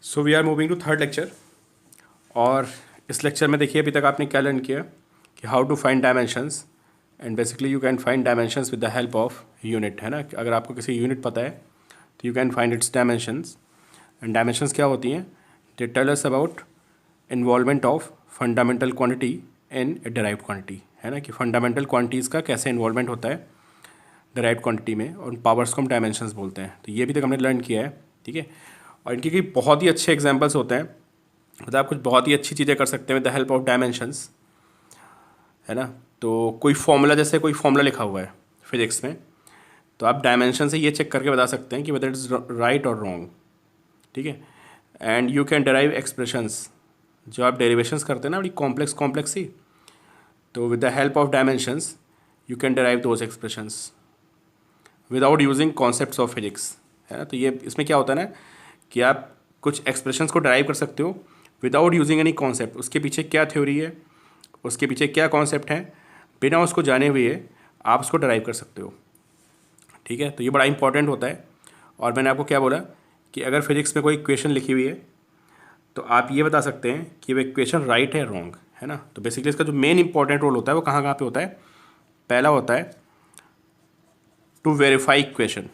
So we are moving to third lecture. और इस lecture में देखिए अभी तक आपने क्या लर्न किया कि how to find dimensions and basically you can find dimensions with the help of unit, है ना। अगर आपको किसी यूनिट पता है तो you can find its dimensions. And dimensions क्या होती हैं? They tell us about involvement of fundamental quantity in a derived quantity, है ना, कि फंडामेंटल क्वांटिटीज़ का कैसे इन्वॉल्वमेंट होता है डिराइव्ड क्वांटिटी में, और पावर्स को हम डायमेंशंस बोलते हैं। तो ये भी तक हमने लर्न किया है, ठीक है। और इनके कई बहुत ही अच्छे एग्जांपल्स होते हैं, मतलब आप कुछ बहुत ही अच्छी चीज़ें कर सकते हैं with the help of dimensions, है ना। तो कोई फॉर्मूला, जैसे कोई फॉर्मूला लिखा हुआ है फिजिक्स में, तो आप डायमेंशन से ये चेक करके बता सकते हैं कि वेदर इट इज़ राइट और रॉन्ग, ठीक है। And you can derive expressions, जो आप डेरिवेशंस करते हैं ना बड़ी कॉम्प्लेक्स ही, तो with the help of dimensions you can derive those expressions without using concepts of physics, है ना। तो ये इसमें क्या होता है ना कि आप कुछ एक्सप्रेशंस को डिराइव कर सकते हो विदाउट यूजिंग एनी कॉन्सेप्ट। उसके पीछे क्या थ्योरी है, उसके पीछे क्या कॉन्सेप्ट है, बिना उसको जाने हुए आप उसको डिराइव कर सकते हो, ठीक है। तो ये बड़ा इंपॉर्टेंट होता है। और मैंने आपको क्या बोला कि अगर फिजिक्स में कोई इक्वेशन लिखी हुई है तो आप ये बता सकते हैं कि वो इक्वेशन राइट है रॉन्ग, है ना। तो बेसिकली इसका जो मेन इंपॉर्टेंट रोल होता है वो कहाँ कहाँ पे होता है? पहला होता है टू वेरीफाई इक्वेशन,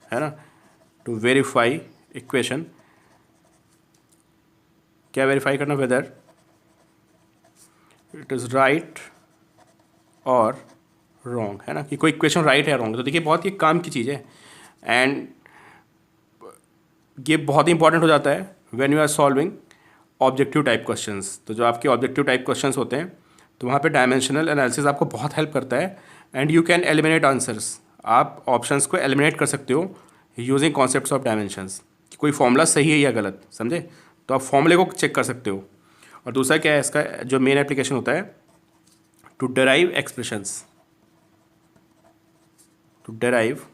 है ना। टू वेरीफाई इक्वेशन, क्या वेरीफाई करना? वेदर इट इज़ राइट और रॉन्ग, है ना, कि कोई इक्वेशन राइट है रॉन्ग। तो देखिए बहुत ही काम की चीज़ है, एंड ये बहुत ही इंपॉर्टेंट हो जाता है when you are solving objective type questions. तो जो आपके ऑब्जेक्टिव टाइप क्वेश्चंस होते हैं तो वहाँ पे डायमेंशनल एनालिसिस आपको बहुत हेल्प करता है, and you can eliminate answers. आप ऑप्शंस को एलिमिनेट कर सकते हो यूजिंग कॉन्सेप्ट्स ऑफ डायमेंशंस, कि कोई फॉर्मूला सही है या गलत, समझे। तो आप फॉर्मूले को चेक कर सकते हो। और दूसरा क्या है इसका जो मेन एप्लीकेशन होता है? To derive expressions, to derive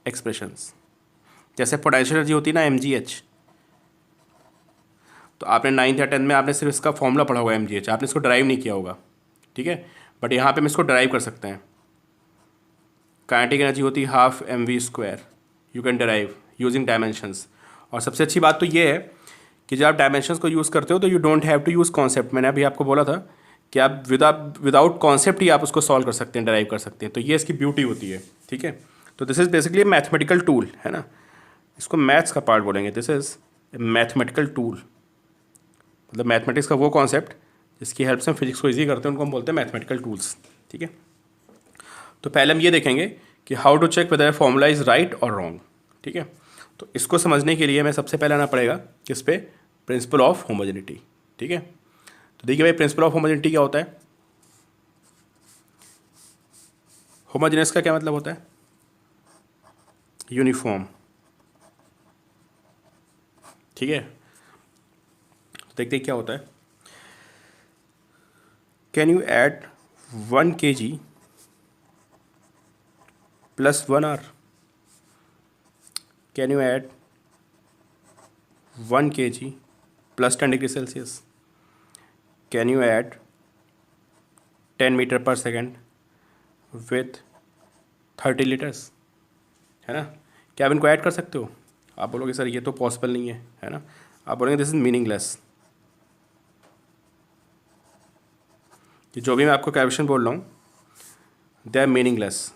expressions. जैसे पोटेंशियल एनर्जी होती है ना, mgh, तो आपने 9th या 10th में आपने सिर्फ इसका फॉर्मूला पढ़ा होगा mgh, आपने इसको ड्राइव नहीं किया होगा, ठीक है। बट यहाँ पे हम इसको ड्राइव कर सकते हैं। काइनेटिक एनर्जी होती है half mv², you can drive using dimensions. और सबसे अच्छी बात तो ये है कि जब आप डायमेंशंस को यूज़ करते हो तो you don't have to use concept. मैंने अभी आपको बोला था कि आप विदाउट कॉन्सेप्ट ही आप उसको सॉल्व कर सकते हैं, ड्राइव कर सकते हैं। तो ये इसकी ब्यूटी होती है, ठीक है। तो this is basically mathematical tool, है ना। इसको मैथ्स का पार्ट बोलेंगे। This is a mathematical tool, मतलब मैथमेटिक्स का वो कॉन्सेप्ट जिसकी हेल्प से हम फिजिक्स को ईजी करते हैं, उनको हम बोलते हैं मैथमेटिकल टूल्स, ठीक है। तो पहले हम ये देखेंगे कि how to check whether formula is right और रॉन्ग, ठीक है। तो इसको समझने के लिए हमें सबसे पहले आना पड़ेगा किस पे? प्रिंसिपल ऑफ होमोजेनिटी, ठीक है। तो देखिए भाई, प्रिंसिपल ऑफ होमोजेनिटी क्या होता है? होमोजेनियस का क्या मतलब होता है? यूनिफॉर्म, ठीक है। तो देखते हैं क्या होता है। Can you add 1 kg plus 1 hour? Can you add 1 kg plus 10 degree Celsius? Can you add 10 metre per second with 30 litres, है ना। क्या आप इनको ऐड कर सकते हो? आप बोलोगे सर ये तो पॉसिबल नहीं है ना। आप बोलेंगे दिस इज मीनिंगलेस, कि जो भी मैं आपको क्वेश्चन बोल रहा हूँ they are meaningless.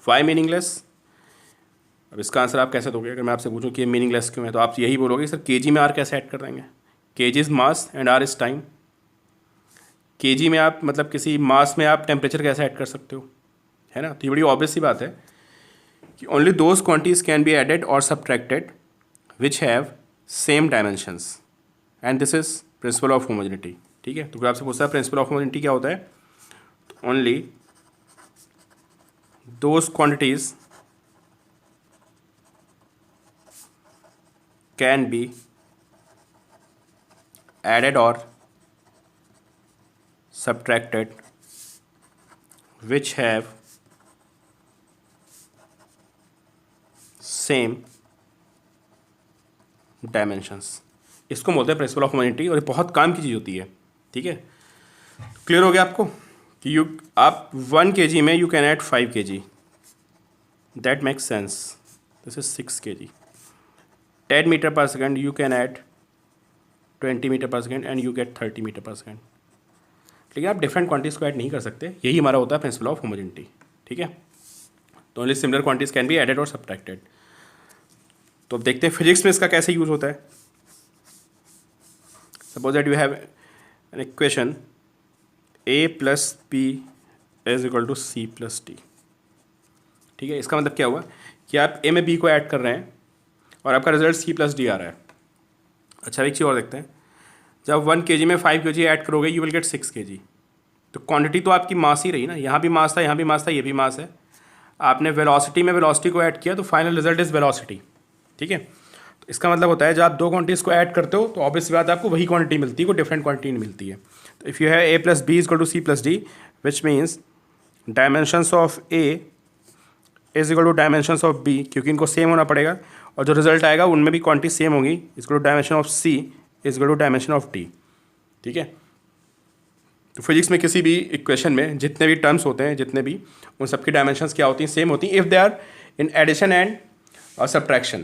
Why meaningless? अब इसका आंसर आप कैसे दोगे? अगर मैं आपसे पूछूं कि ये मीनिंगलेस क्यों है, तो आप यही बोलोगे सर केजी में आर कैसे ऐड कर देंगे? KG is mass and R is time. KG में आप मतलब किसी मास में आप टेम्परेचर कैसे ऐड कर सकते हो, है ना। तो ये बड़ी ऑब्वियस सी बात है कि only those quantities can be added और subtracted which have same dimensions, and this is principle of homogeneity, ठीक है। तो कोई आपसे पूछता है प्रिंसिपल ऑफ होमोजेनिटी क्या होता है, तो only those quantities can be added और subtracted which have same dimensions। इसको बोलते हैं प्रिंसिपल ऑफ होमोजेनिटी, और ये बहुत काम की चीज़ होती है, ठीक है। क्लियर हो गया आपको कि आप 1 kg में you can add 5 kg, that makes sense. This is 6 kg, 10 metre per second you can add 20 metre per second and you get 30 metre per second. लेकिन आप डिफरेंट क्वांटिटीज को ऐड नहीं कर सकते, यही हमारा होता है प्रिंसिपल ऑफ होमोजेनिटी। ठीक है, तो only similar quantities can be added और सब्ट्रैक्टेड। तो अब देखते हैं फिजिक्स में इसका कैसे यूज होता है। Suppose that you have an equation a plus B is equal to C plus D. ठीक है, इसका मतलब क्या हुआ कि आप a में b को ऐड कर रहे हैं और आपका रिजल्ट c प्लस डी आ रहा है। अच्छा, एक चीज़ और देखते हैं, जब 1 kg में 5 kg ऐड करोगे यू विल गेट 6 kg। तो क्वांटिटी तो आपकी मास ही रही ना, यहाँ भी मास था, यहाँ भी मास था, ये भी मास है। आपने वेलोसिटी में वेलोसिटी को ऐड किया तो फाइनल रिजल्ट इज़ वेलोसिटी। ठीक है, तो इसका मतलब होता है जब आप दो क्वांटिटीज़ को ऐड करते हो तो ऑब्वियस बात है आपको वही क्वांटिटी मिलती है, कोई डिफरेंट क्वांटिटी नहीं मिलती है। तो if you have a plus B equal to C plus D which means dimensions of a is equal to dimensions of b, क्योंकि इनको सेम होना पड़ेगा और जो रिजल्ट आएगा उनमें भी क्वांटिटी सेम होगी, equal to dimension of c is equal to dimension of d। ठीक है, तो फिजिक्स में किसी भी इक्वेशन में जितने भी टर्म्स होते हैं, जितने भी, उन सबकी डायमेंशंस क्या होती हैं, सेम होती हैं if they are in addition and subtraction.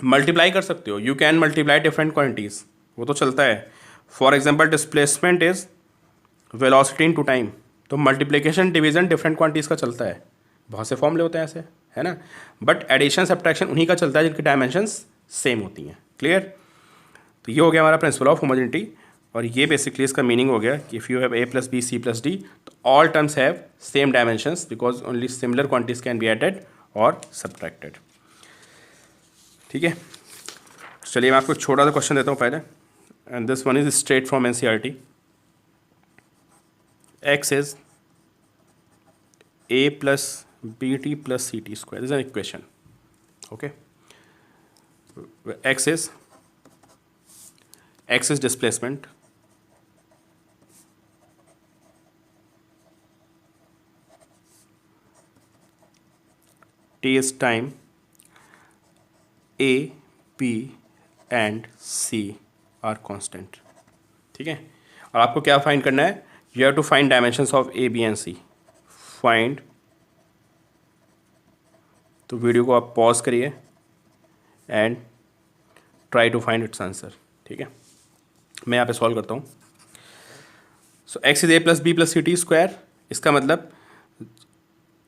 Multiply कर सकते हो, you can multiply different quantities, वो तो चलता है। For example displacement is velocity into time, तो मल्टीप्लिकेशन डिवीजन डिफरेंट क्वांटिटीज़ का चलता है, बहुत से फॉर्मूले होते हैं ऐसे, है ना। बट एडिशन सब्ट्रैक्शन उन्हीं का चलता है जिनकी डायमेंशंस सेम होती हैं। क्लियर, तो ये हो गया हमारा प्रिंसिपल ऑफ होमोजेनिटी, और ये बेसिकली इसका मीनिंग हो गया कि if you have a plus b c plus d तो all terms have same dimensions because only similar quantities can be added और सब्ट्रैक्टेड। ठीक है, चलिए मैं आपको एक छोटा सा क्वेश्चन देता हूँ पहले, and this one is straight from NCERT. x is a plus B T plus C T square is an equation. Okay, x is displacement, t is time, a, b and c are constant। ठीक है, और आपको क्या find करना है, you have to find dimensions of a, b and c। Find, तो video को आप पॉज करिए and try to find its answer. ठीक है, मैं यहाँ पे सॉल्व करता हूँ। So x is a plus b plus C T square, इसका मतलब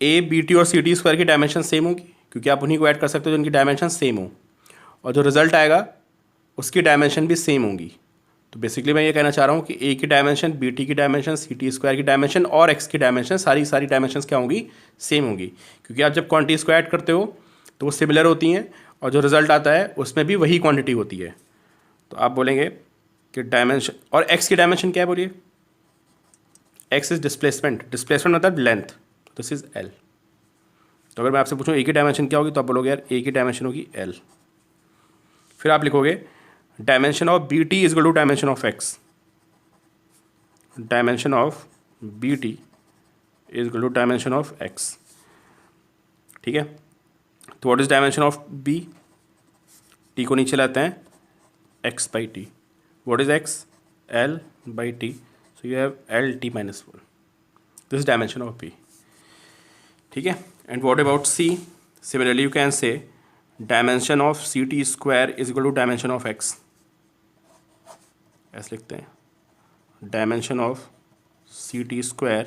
a, बी टी और सी टी स्क्वायर की डायमेंशन सेम होगी, क्योंकि आप उन्हीं को ऐड कर सकते हो जिनकी डायमेंशन सेम हो, और जो रिजल्ट आएगा उसकी डायमेंशन भी सेम होगी। तो बेसिकली मैं ये कहना चाह रहा हूँ कि a की डायमेंशन, बी टी की डायमेंशन, सी टी स्क्वायर की डायमेंशन और x की डायमेंशन सारी डायमेंशंस क्या होंगी, सेम होगी, क्योंकि आप जब क्वांटिटीज़ को ऐड करते हो तो वो सिमिलर होती हैं और जो रिजल्ट आता है उसमें भी वही क्वांटिटी होती है। तो आप बोलेंगे कि डायमेंशन, और x की डायमेंशन क्या है बोलिए, x इज डिस्प्लेसमेंट, डिस्प्लेसमेंट मतलब लेंथ, दिस इज l। तो अगर मैं आपसे पूछूं a की डायमेंशन क्या होगी तो आप बोलोगे यार a की डायमेंशन होगी l। फिर आप लिखोगे dimension of B T is equal to dimension of x, dimension of B T is equal to dimension of x। ठीक है, तो what is dimension of b, t को नीचे लाते हैं, x by T. What is x? L by t. So you have LT minus 1. This is dimension of B. ठीक है, and what about C? Similarly, you can say dimension of CT square is equal to dimension of x. ऐसे लिखते हैं, dimension of CT square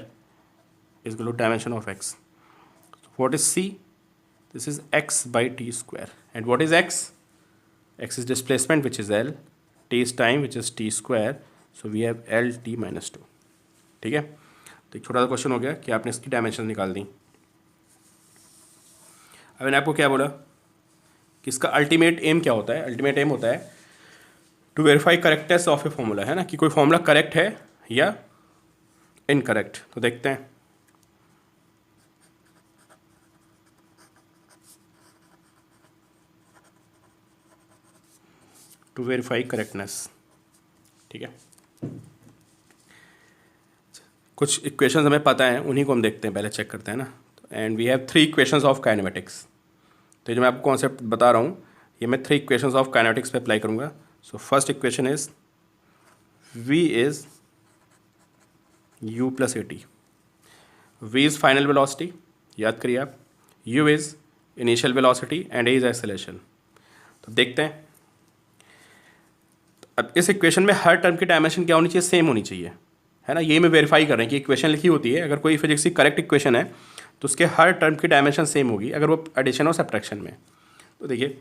is equal to dimension of x. So what is C? This is x by t square. And what is x? X is displacement, which is L. T is time, which is t square. So we have LT minus 2. ठीक है, तो एक छोटा सा question हो गया कि आपने इसकी डायमेंशन निकाल दी। अब मैंने आपको क्या बोला कि इसका अल्टीमेट एम क्या होता है, अल्टीमेट एम होता है to verify correctness of a formula, है ना, कि कोई फॉर्मूला करेक्ट है या इनकरेक्ट। तो देखते हैं, टू वेरीफाई करेक्टनेस। ठीक है, कुछ इक्वेशंस हमें पता है, उन्हीं को हम देखते हैं, पहले चेक करते हैं ना। And we have 3 equations of kinematics. तो जो मैं आपको कॉन्सेप्ट बता रहा हूँ ये मैं 3 इक्वेशंस ऑफ काइनेमेटिक्स पे अप्लाई करूँगा। So first equation is v is u plus A T. v is final velocity, याद करिए आप, u is initial velocity and a is acceleration. तो देखते हैं। अब इस इक्वेशन में हर टर्म की डायमेंशन क्या होनी चाहिए, सेम होनी चाहिए, है ना। ये मैं वेरीफाई कर रहे हैं कि इक्वेशन लिखी होती है, अगर कोई फिजिक्स की करेक्ट इक्वेशन है तो उसके हर टर्म की डायमेंशन सेम होगी, अगर वो एडिशन और सब्ट्रैक्शन में। तो देखिए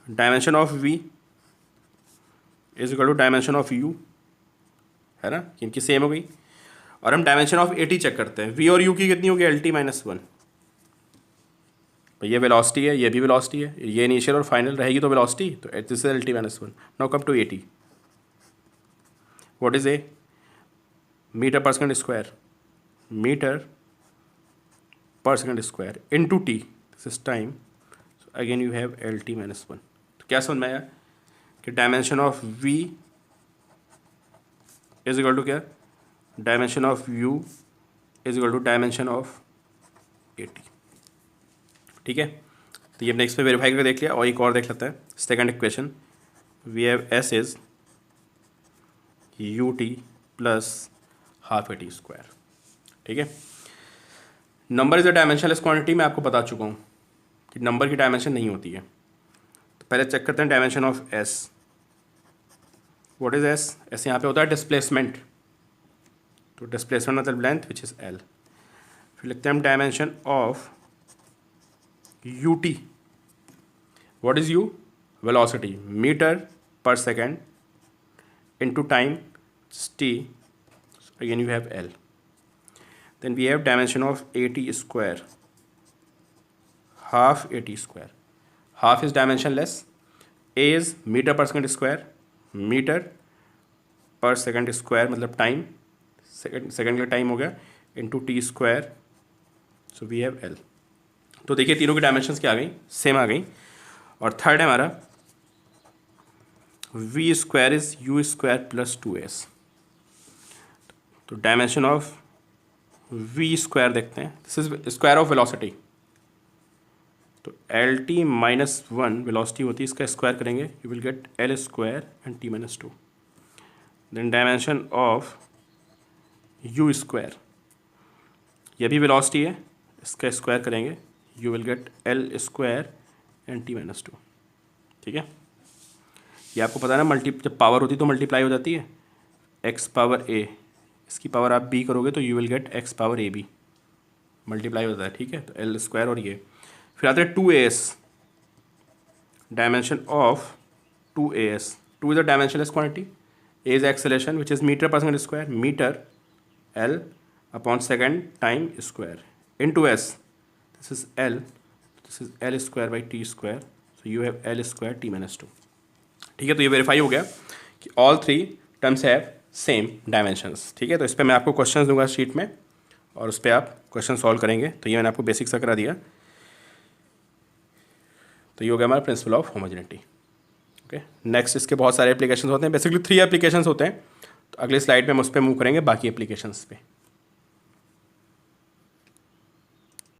dimension of v is equal to dimension of u, है ना, इनकी सेम हो गई। और हम डायमेंशन ऑफ at चेक करते हैं, v और u की कितनी होगी, lt माइनस 1। तो ये वेलोसिटी है, ये भी वेलोसिटी है, ये इनिशियल और फाइनल रहेगी तो वेलोसिटी, तो this is lt minus 1। Now come to at, what is a, metre per second square, metre per second square into t, this is time, so again you have lt minus 1। तो क्या समझ में आया कि dimension of v is equal to क्या, dimension of u is equal to dimension of at। ठीक है, तो ये नेक्स्ट पे वेरीफाई करके देख लिया। और एक और देख लेते हैं, second equation, we have s is ut plus half at square. ठीक है, number is a dimensionless quantity, मैं आपको बता चुका हूँ कि नंबर की डायमेंशन नहीं होती है। तो पहले चेक करते हैं dimension of s, what is s, s यहाँ पे होता है डिस्प्लेसमेंट, तो डिस्प्लेसमेंट मतलब लेंथ विच इज l। फिर लिखते हैं हम dimension of ut, what is u, velocity, meter per second into time t, again you have l। then we have dimension of at square, half at square, half is dimensionless, a is meter per second square, meter per second square मतलब time, second का time हो गया, into T square, so we have L. तो देखिए तीनों की dimensions क्या आ गई, सेम आ गई। और थर्ड है हमारा V square is U square plus 2s। तो डायमेंशन ऑफ वी स्क्वायर देखते हैं, this is square of velocity, तो एल टी माइनस 1 वेलोसिटी होती है, इसका स्क्वायर करेंगे you will get L square and T minus 2। Then dimension of U square, यह भी वेलोसिटी है, इसका स्क्वायर करेंगे you will get L square and T minus 2। ठीक है, ये आपको पता है ना, जब पावर होती है तो मल्टीप्लाई हो जाती है, एक्स पावर ए, इसकी पावर आप बी करोगे तो you will get X power A B, multiply होता है। ठीक है, तो एल स्क्वायर और ये फिर आते हैं 2as, dimension of 2as, 2 is a dimensionless quantity, a is acceleration which is meter per second square, meter l upon second time square into s, this is l, this is l square by t square, so you have l square t minus 2। ठीक है, तो ये verify हो गया कि all three terms have same dimensions. ठीक है, तो इस पर मैं आपको क्वेश्चन दूंगा शीट में और उस पर आप क्वेश्चन सॉल्व करेंगे। तो ये मैंने आपको बेसिक सा करा दिया। तो ये हो गया हमारा principal of homogeneity. Okay, next इसके बहुत सारे एप्लीकेशंस होते हैं, बेसिकली 3 एप्लीकेशंस होते हैं। तो अगले स्लाइड में हम उस पर मूव करेंगे बाकी एप्लीकेशंस पे।